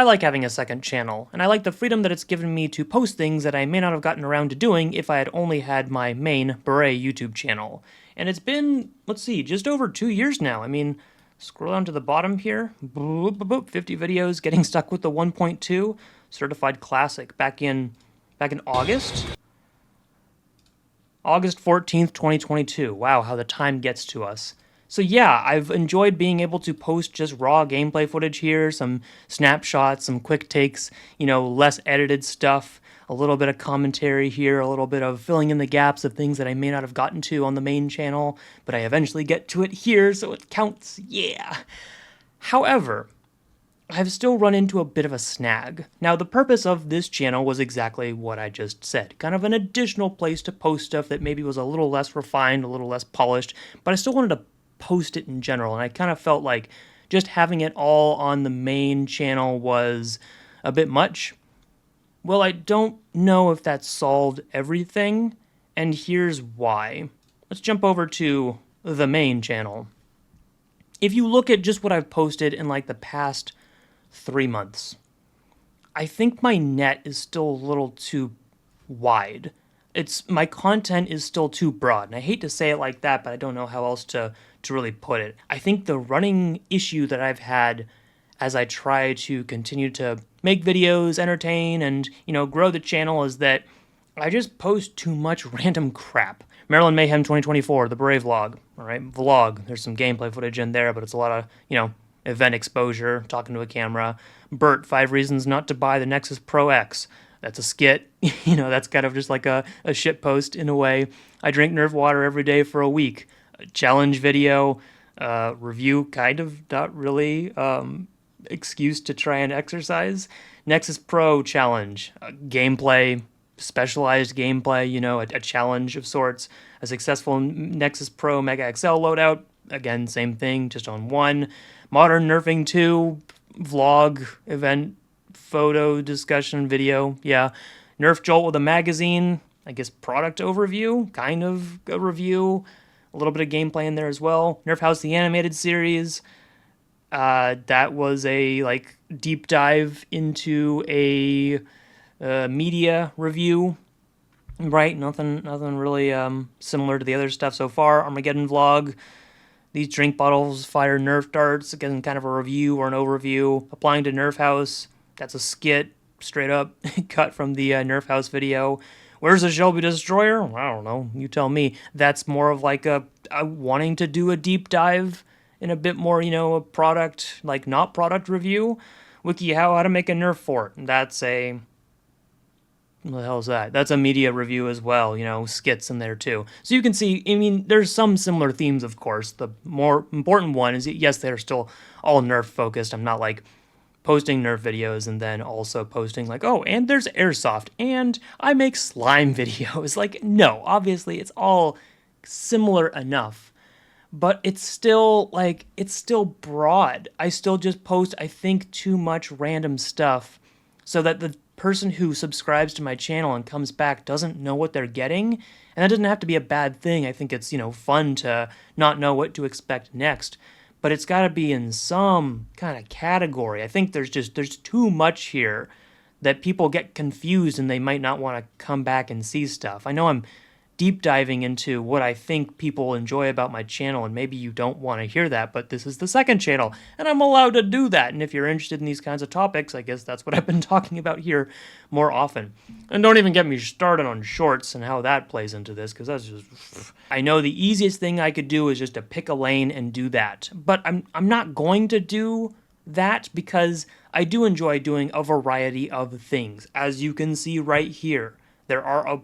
I like having a second channel, and I like the freedom that it's given me to post things that I may not have gotten around to doing if I had only had my main Beret YouTube channel. And it's been, let's see, just over 2 years now. I mean, scroll down to the bottom here, boop, boop, boop, 50 videos, getting stuck with the 1.2, certified classic, back in August? August 14th, 2022. Wow, how the time gets to us. So yeah, I've enjoyed being able to post just raw gameplay footage here, some snapshots, some quick takes, less edited stuff, a little bit of commentary here, a little bit of filling in the gaps of things that I may not have gotten to on the main channel, but I eventually get to it here, so it counts, yeah. However, I've still run into a bit of a snag. Now, the purpose of this channel was exactly what I just said. Kind of an additional place to post stuff that maybe was a little less refined, a little less polished, but I still wanted to post it in general, and I kind of felt like just having it all on the main channel was a bit much. Well, I don't know if that solved everything, and here's why. Let's jump over to the main channel. If you look at just what I've posted in like the past 3 months, I think my net is still a little too wide. My content is still too broad, and I hate to say it like that, but I don't know how else to really put it. I think the running issue that I've had as I try to continue to make videos, entertain, and, grow the channel is that I just post too much random crap. Maryland Mayhem 2024, the Brave vlog, all right, vlog. There's some gameplay footage in there, but it's a lot of, event exposure, talking to a camera. Bert, 5 reasons not to buy the Nexus Pro X. That's a skit, that's kind of just like a shit post in a way. I drink Nerf water every day for a week. A challenge video, review, kind of, not really, excuse to try and exercise. Nexus Pro challenge, gameplay, specialized gameplay, a challenge of sorts. A successful Nexus Pro Mega XL loadout, again, same thing, just on one. Modern Nerfing 2, vlog, event, photo, discussion, video, yeah. Nerf Jolt with a magazine, I guess product overview, kind of a review. A little bit of gameplay in there as well. Nerf House the Animated Series. That was a deep dive into a media review. Right, nothing really similar to the other stuff so far. Armageddon vlog. These drink bottles fire Nerf darts. Again, kind of a review or an overview. Applying to Nerf House. That's a skit, straight up cut from the Nerf House video. Where's the Shelby Destroyer? I don't know. You tell me. That's more of like a wanting to do a deep dive in a bit more, a product, not product review. WikiHow, how to make a Nerf fort. That's a... What the hell is that? That's a media review as well, skits in there too. So you can see, there's some similar themes, of course. The more important one is, yes, they're still all Nerf focused. I'm not posting Nerf videos and then also posting oh, and there's airsoft and I make slime videos. No, obviously it's all similar enough, but it's still broad. I still just post, I think, too much random stuff so that the person who subscribes to my channel and comes back doesn't know what they're getting. And that doesn't have to be a bad thing. I think it's, fun to not know what to expect next. But it's got to be in some kind of category. I think there's too much here that people get confused and they might not want to come back and see stuff. I know I'm deep diving into what I think people enjoy about my channel, and maybe you don't want to hear that, but this is the second channel, and I'm allowed to do that. And if you're interested in these kinds of topics, I guess that's what I've been talking about here more often. And don't even get me started on shorts and how that plays into this, because that's just... I know the easiest thing I could do is just to pick a lane and do that, but I'm not going to do that because I do enjoy doing a variety of things. As you can see right here, there are a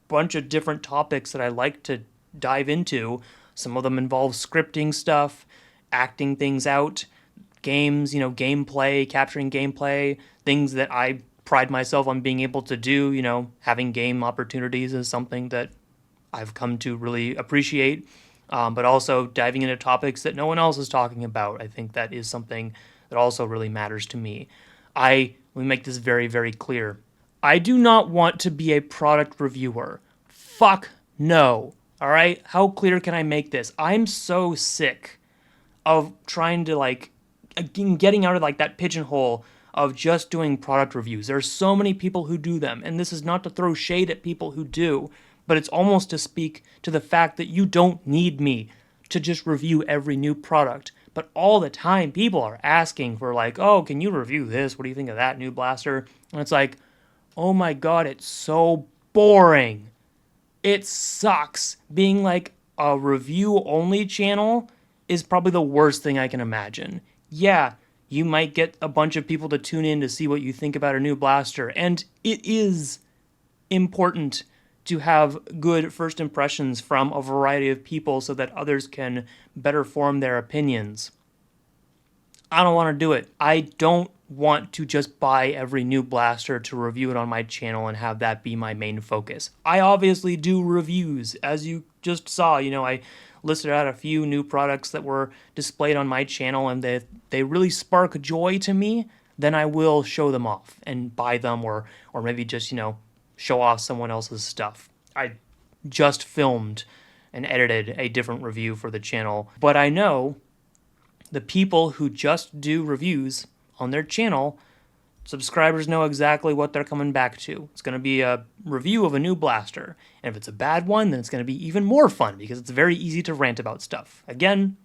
bunch of different topics that I like to dive into. Some of them involve scripting stuff, acting things out, games, gameplay, capturing gameplay, things that I pride myself on being able to do. Having game opportunities is something that I've come to really appreciate, but also diving into topics that no one else is talking about. I think that is something that also really matters to me. Let me make this very, very clear. I do not want to be a product reviewer. Fuck no. All right? How clear can I make this? I'm so sick of trying to getting out of that pigeonhole of just doing product reviews. There are so many people who do them, and this is not to throw shade at people who do, but it's almost to speak to the fact that you don't need me to just review every new product. But all the time, people are asking for like, oh, can you review this? What do you think of that new blaster? And it's like, oh my god, it's so boring. It sucks. Being like a review-only channel is probably the worst thing I can imagine. Yeah, you might get a bunch of people to tune in to see what you think about a new blaster, and it is important to have good first impressions from a variety of people so that others can better form their opinions. I don't want to do it. I don't want to just buy every new blaster to review it on my channel and have that be my main focus. I obviously do reviews, as you just saw. I listed out a few new products that were displayed on my channel, and they really spark joy to me. Then I will show them off and buy them, or maybe just show off someone else's stuff. I just filmed and edited a different review for the channel, but I know the people who just do reviews on their channel, subscribers know exactly what they're coming back to. It's going to be a review of a new blaster, and if it's a bad one, then it's going to be even more fun because it's very easy to rant about stuff. Again,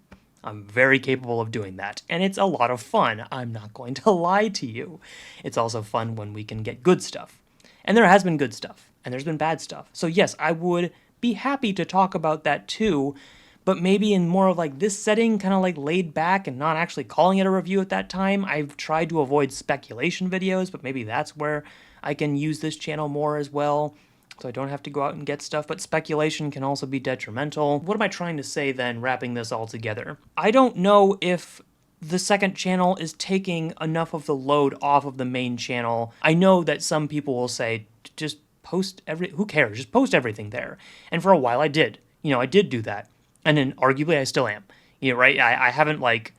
I'm very capable of doing that, and it's a lot of fun. I'm not going to lie to you. It's also fun when we can get good stuff. And there has been good stuff, and there's been bad stuff. So yes, I would be happy to talk about that too, but maybe in more of like this setting, kind of like laid back and not actually calling it a review at that time. I've tried to avoid speculation videos, but maybe that's where I can use this channel more as well, so I don't have to go out and get stuff, but speculation can also be detrimental. What am I trying to say then, wrapping this all together? I don't know if the second channel is taking enough of the load off of the main channel. I know that some people will say, just post who cares? Just post everything there. And for a while I did. I did do that. And then arguably I still am. Right? I haven't like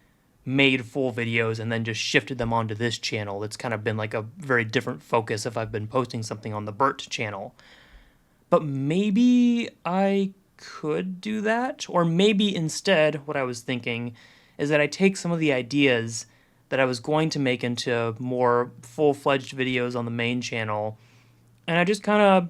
made full videos and then just shifted them onto this channel. It's kind of been like a very different focus if I've been posting something on the Bert channel. But maybe I could do that. Or maybe instead what I was thinking is that I take some of the ideas that I was going to make into more full-fledged videos on the main channel, and I just kind of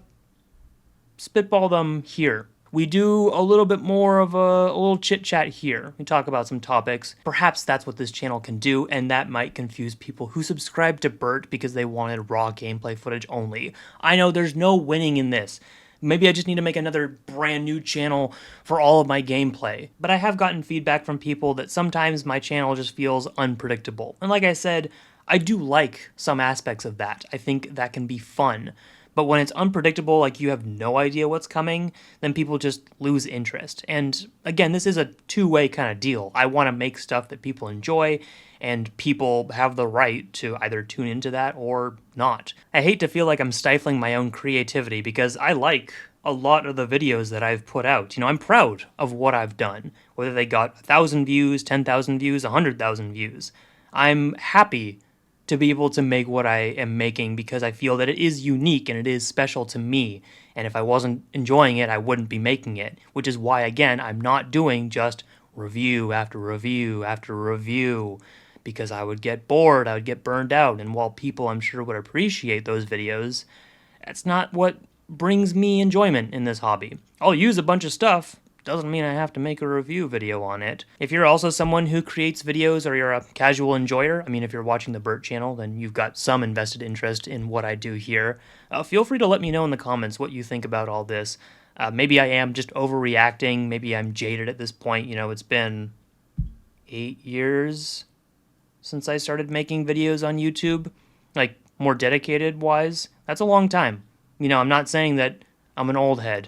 spitball them here. We do a little bit more of a little chit-chat here. We talk about some topics. Perhaps that's what this channel can do, and that might confuse people who subscribe to Bert because they wanted raw gameplay footage only. I know there's no winning in this. Maybe I just need to make another brand new channel for all of my gameplay. But I have gotten feedback from people that sometimes my channel just feels unpredictable. And like I said, I do like some aspects of that. I think that can be fun. But when it's unpredictable, like you have no idea what's coming, then people just lose interest. And again, this is a two-way kind of deal. I want to make stuff that people enjoy, and people have the right to either tune into that or not. I hate to feel like I'm stifling my own creativity because I like a lot of the videos that I've put out. I'm proud of what I've done, whether they got 1,000 views, 10,000 views, 100,000 views. I'm happy to be able to make what I am making because I feel that it is unique and it is special to me. And if I wasn't enjoying it, I wouldn't be making it, which is why, again, I'm not doing just review after review after review, because I would get bored, I would get burned out, and while people, I'm sure, would appreciate those videos, that's not what brings me enjoyment in this hobby. I'll use a bunch of stuff, doesn't mean I have to make a review video on it. If you're also someone who creates videos or you're a casual enjoyer, if you're watching the Bert channel, then you've got some invested interest in what I do here. Feel free to let me know in the comments what you think about all this. Maybe I am just overreacting, maybe I'm jaded at this point. It's been 8 years since I started making videos on YouTube, like more dedicated wise. That's a long time. I'm not saying that I'm an old head,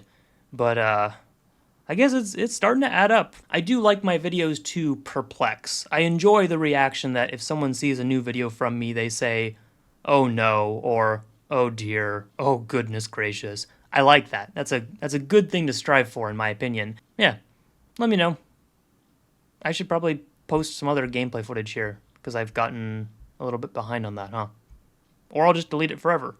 but I guess it's starting to add up. I do like my videos to perplex. I enjoy the reaction that if someone sees a new video from me, they say, "Oh no," or "Oh dear," "Oh goodness gracious." I like that. That's a good thing to strive for, in my opinion. Yeah, let me know. I should probably post some other gameplay footage here, because I've gotten a little bit behind on that, huh? Or I'll just delete it forever.